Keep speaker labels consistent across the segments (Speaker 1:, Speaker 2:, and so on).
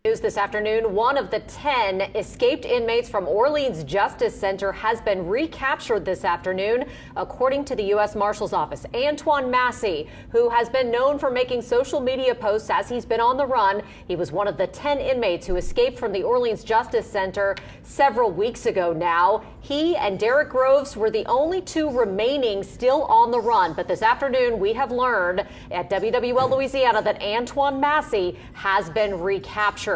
Speaker 1: News this afternoon, one of the 10 escaped inmates from Orleans Justice Center has been recaptured this afternoon, according to the U.S. Marshal's Office. Antoine Massey, who has been known for making social media posts as he's been on the run, he was one of the 10 inmates who escaped from the Orleans Justice Center several weeks ago now. He and Derek Groves were the only two remaining still on the run. But this afternoon, we have learned at WWL Louisiana that Antoine Massey has been recaptured.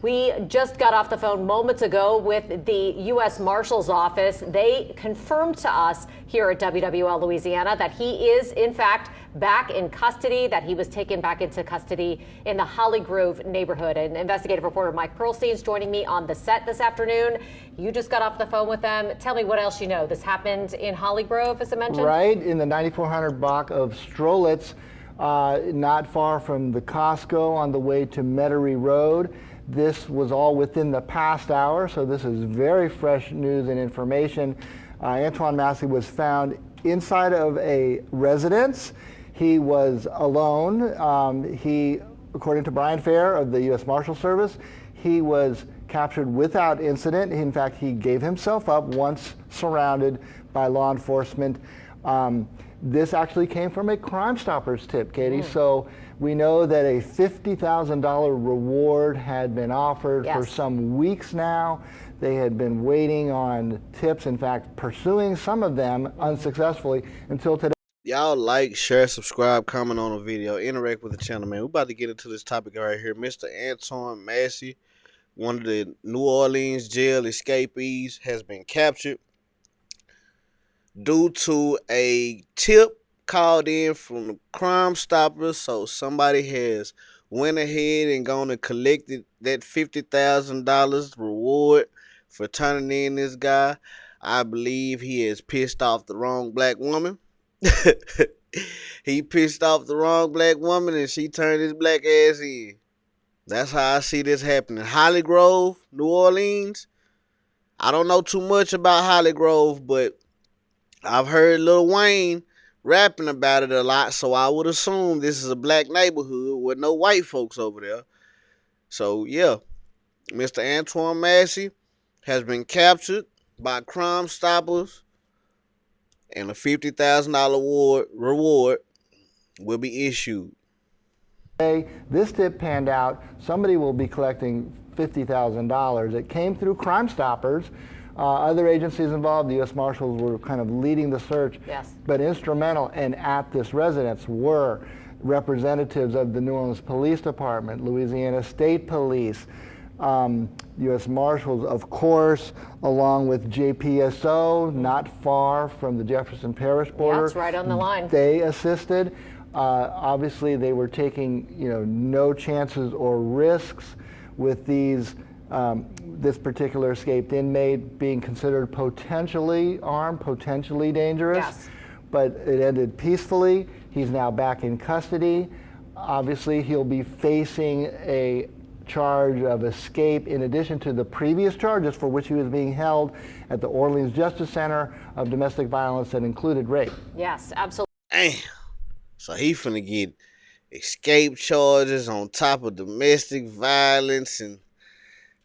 Speaker 1: We just got off the phone moments ago with the U.S. Marshal's Office. They confirmed to us here at WWL Louisiana that he is, in fact, back in custody, that he was taken back into custody in the Holly Grove neighborhood. And investigative reporter Mike Pearlstein is joining me on the set this afternoon. You just got off the phone with them. Tell me what else you know. This happened in Holly Grove, as I mentioned?
Speaker 2: Right, in the 9400 block of Strolitz. Not far from the Costco on the way to Metairie Road. This was all within the past hour, so this is very fresh news and information. Antoine Massey was found inside of a residence. He was alone. According to Brian Fair of the U.S. Marshal Service, he was captured without incident. In fact, he gave himself up once surrounded by law enforcement. This actually came from a Crime Stoppers tip, Katie. So we know that a $50,000 reward had been offered for some weeks now. They had been waiting on tips, in fact, pursuing some of them unsuccessfully until today.
Speaker 3: Y'all like, share, subscribe, comment on the video, interact with the channel, man. We're about to get into this topic right here. Mr. Antoine Massey, one of the New Orleans jail escapees, has been captured due to a tip called in from the Crime Stoppers. So somebody has went ahead and gone and collected that $50,000 reward for turning in this guy. I believe he has pissed off the wrong black woman. He pissed off the wrong black woman and she turned his black ass in. That's how I see this happening. Holly Grove, New Orleans. I don't know too much about Holly Grove, but I've heard Lil Wayne rapping about it a lot, so I would assume this is a black neighborhood with no white folks over there. So, yeah, Mr. Antoine Massey has been captured by Crime Stoppers, and a $50,000 reward will be issued.
Speaker 2: This tip panned out. Somebody will be collecting $50,000. It came through Crime Stoppers. Other agencies involved, the U.S. Marshals were kind of leading the search, but instrumental and at this residence were representatives of the New Orleans Police Department, Louisiana State Police, U.S. Marshals, of course, along with JPSO, not far from the Jefferson Parish border.
Speaker 1: That's right on the line.
Speaker 2: They assisted. Obviously, they were taking, no chances or risks with these. This particular escaped inmate being considered potentially armed, potentially dangerous, but it ended peacefully. He's now back in custody. Obviously, he'll be facing a charge of escape in addition to the previous charges for which he was being held at the Orleans Justice Center of domestic violence that included rape.
Speaker 1: Yes, absolutely.
Speaker 3: Damn. So he finna get escape charges on top of domestic violence, and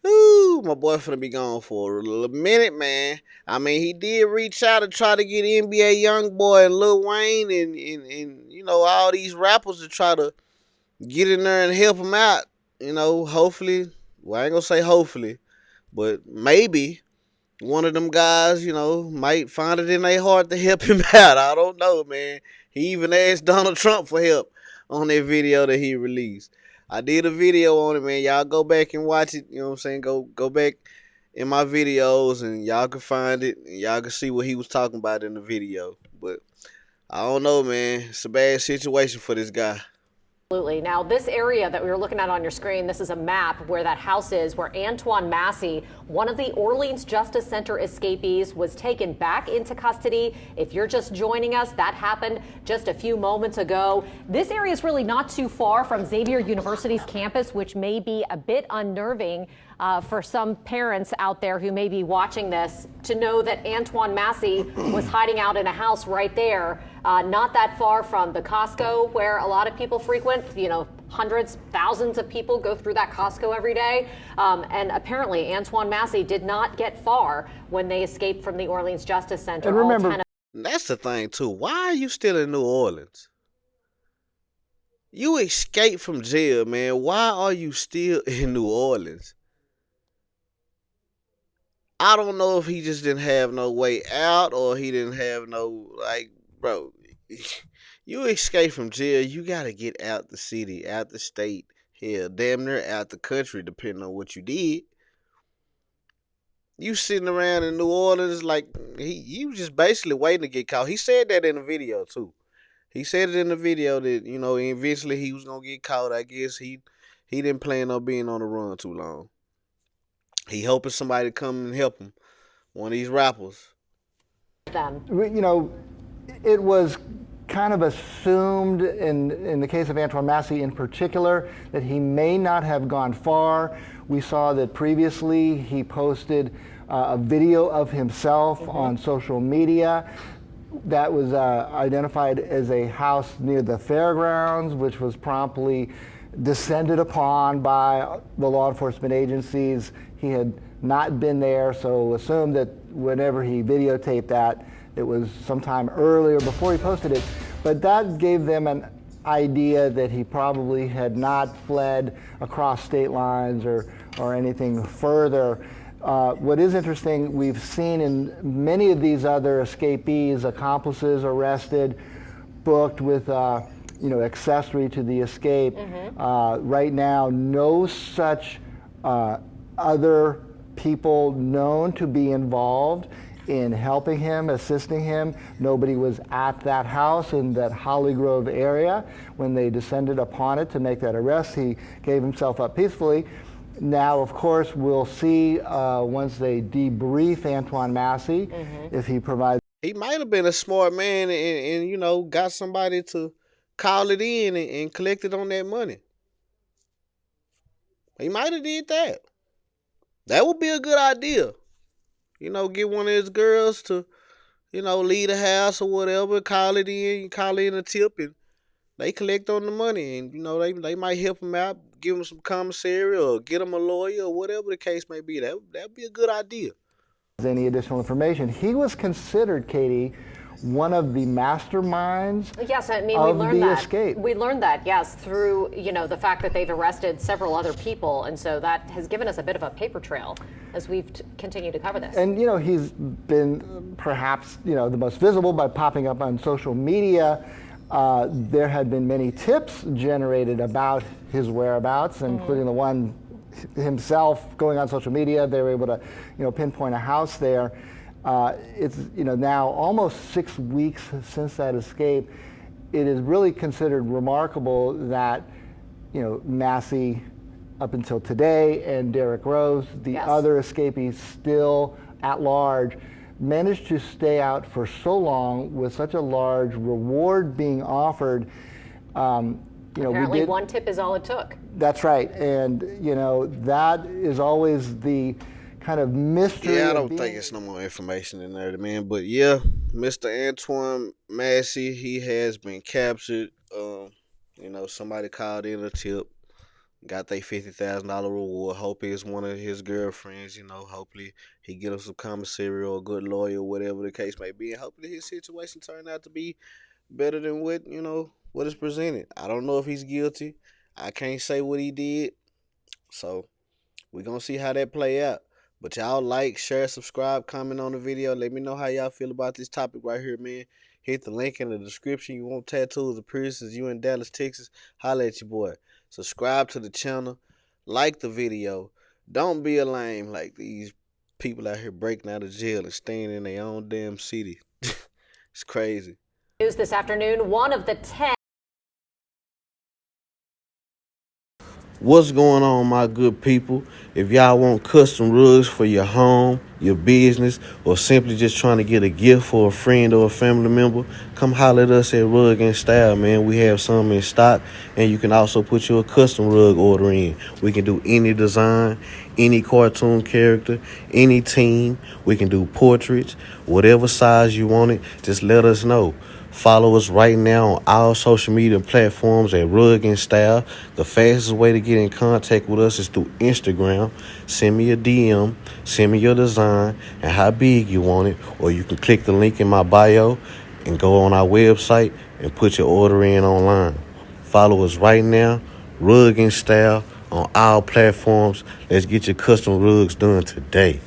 Speaker 3: ooh, my boy finna be gone for a little minute, man. I mean, he did reach out to try to get NBA Youngboy and Lil Wayne and all these rappers to try to get in there and help him out. Hopefully, well, I ain't gonna say hopefully, but maybe one of them guys, might find it in their heart to help him out. I don't know, man. He even asked Donald Trump for help on that video that he released. I did a video on it, man. Y'all go back and watch it. You know what I'm saying? Go back in my videos and y'all can find it. And y'all can see what he was talking about in the video. But I don't know, man. It's a bad situation for this guy.
Speaker 1: Absolutely. Now, this area that we were looking at on your screen, this is a map where that house is, where Antoine Massey, one of the Orleans Justice Center escapees, was taken back into custody. If you're just joining us, that happened just a few moments ago. This area is really not too far from Xavier University's campus, which may be a bit unnerving for some parents out there who may be watching this, to know that Antoine Massey was hiding out in a house right there, not that far from the Costco where a lot of people frequent, hundreds, thousands of people go through that Costco every day. And apparently Antoine Massey did not get far when they escaped from the Orleans Justice Center.
Speaker 2: And remember,
Speaker 3: that's the thing too. Why are you still in New Orleans? You escaped from jail, man. Why are you still in New Orleans? I don't know if he just didn't have no way out or he didn't have no, like, bro, you escape from jail, you got to get out the city, out the state, hell, damn near out the country, depending on what you did. You sitting around in New Orleans like, you just basically waiting to get caught. He said that in the video, too. He said it in the video that, you know, eventually he was going to get caught. I guess he didn't plan on being on the run too long. He hoping somebody to come and help him. One of these rappers.
Speaker 2: You know, it was kind of assumed in the case of Antoine Massey in particular that he may not have gone far. We saw that previously he posted a video of himself on social media that was identified as a house near the fairgrounds, which was promptly descended upon by the law enforcement agencies. He had not been there, so assumed that whenever he videotaped that, it was sometime earlier before he posted it. But that gave them an idea that he probably had not fled across state lines or anything further. What is interesting, we've seen in many of these other escapees, accomplices arrested, booked with accessory to the escape. Right now, no such other people known to be involved in helping him, assisting him. Nobody was at that house in that Holly Grove area when they descended upon it to make that arrest. He gave himself up peacefully. Now, of course, we'll see once they debrief Antoine Massey if he provides.
Speaker 3: He might have been a smart man and you know, got somebody to call it in and collect it on that money. He might have did that. That would be a good idea. You know, get one of his girls to, you know, leave the house or whatever, call it in a tip, and they collect on the money. And, you know, they might help him out, give him some commissary or get him a lawyer or whatever the case may be. That'd be a good idea.
Speaker 2: Any additional information. He was considered, Katie, one of the masterminds
Speaker 1: yes, I mean,
Speaker 2: of
Speaker 1: we learned
Speaker 2: the
Speaker 1: that.
Speaker 2: escape.
Speaker 1: We learned that, yes, through, you know, the fact that they've arrested several other people, and so that has given us a bit of a paper trail as we've continued to cover this.
Speaker 2: And, you know, he's been perhaps, you know, the most visible by popping up on social media. There had been many tips generated about his whereabouts, including the one himself going on social media. They were able to, you know, pinpoint a house there. It's, you know, now almost 6 weeks since that escape. It is really considered remarkable that, you know, Massey up until today and Derrick Rose, the other escapees still at large, managed to stay out for so long with such a large reward being offered. You know,
Speaker 1: apparently one tip is all it took.
Speaker 2: That's right, and you know, that is always the kind of mystery.
Speaker 3: Yeah, I don't think it's no more information in there, man. But yeah, Mr. Antoine Massey, he has been captured. You know, somebody called in a tip, got their $50,000 reward. Hope it's one of his girlfriends. You know, hopefully he get him some commissary or a good lawyer, whatever the case may be, and hopefully his situation turned out to be better than what, you know, what is presented. I don't know if he's guilty. I can't say what he did. So we're going to see how that play out. But y'all like, share, subscribe, comment on the video. Let me know how y'all feel about this topic right here, man. Hit the link in the description. You want tattoos or piercings, you in Dallas, Texas, holla at your boy. Subscribe to the channel. Like the video. Don't be a lame like these people out here breaking out of jail and staying in their own damn city. It's crazy.
Speaker 1: News this afternoon, one of the 10.
Speaker 3: What's going on, my good people? If y'all want custom rugs for your home, your business, or simply just trying to get a gift for a friend or a family member, come holler at us at Rug and Style, man. We have some in stock, and you can also put your custom rug order in. We can do any design, any cartoon character, any team. We can do portraits, whatever size you want it. Just let us know. Follow us right now on all social media platforms at Rug and Style. The fastest way to get in contact with us is through Instagram. Send me a DM, send me your design and how big you want it, or you can click the link in my bio and go on our website and put your order in online. Follow us right now, Rug and Style, on all platforms. Let's get your custom rugs done today.